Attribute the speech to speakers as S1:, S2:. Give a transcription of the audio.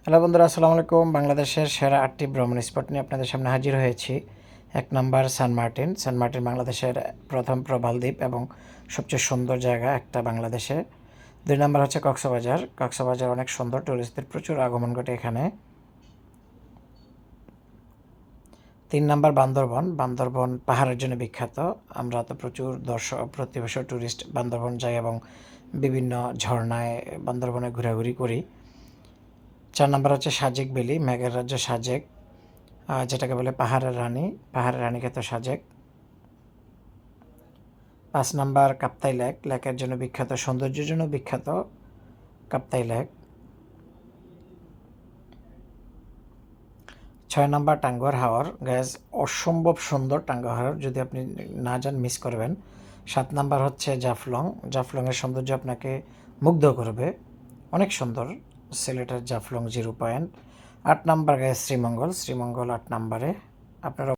S1: Hello বন্ধুরা, আসসালামু আলাইকুম। বাংলাদেশের সেরা 8টি ভ্রমণ স্পট নিয়ে আপনাদের সামনে হাজির হয়েছি। 1 number Saint Martin. Saint Martin বাংলাদেশের প্রথম প্রবাল দ্বীপ এবং সবচেয়ে সুন্দর জায়গা একটা বাংলাদেশে। 2 নাম্বার হচ্ছে কক্সবাজার। কক্সবাজার অনেক সুন্দর, টুরিস্টদের প্রচুর আগমন ঘটে এখানে। 3 নাম্বার বান্দরবন। বান্দরবন পাহাড়ের জন্য বিখ্যাত। আমরা তো প্রচুর দর্শক প্রতি বছর টুরিস্ট বান্দরবন যাই এবং বিভিন্ন ঝরনায় বান্দরবনে ঘোরাঘুরি করি। 4 নাম্বার হচ্ছে সাজেক ভ্যালি, মেঘের রাজ্য সাজেক, যেটাকে বলে পাহাড়ের রানী। পাহাড়ের রানী খ্যাত সাজেক। 5 নাম্বার কাপ্তাই লেক, লেকের জন্য বিখ্যাত, সৌন্দর্যের জন্য বিখ্যাত Kaptai lake. 6 number Tanguar Haor. Gas অসম্ভব সুন্দর টাঙ্গুয়ার হাওর, যদি আপনি না যান মিস করবেন। 7 নাম্বার হচ্ছে জাফলং। জাফলংয়ের সৌন্দর্য আপনাকে মুগ্ধ করবে, অনেক সুন্দর সিলেটের Jaflong 0 point. 8 number gas Sreemangal. Sreemangal 8 নাম্বারে। আপনারা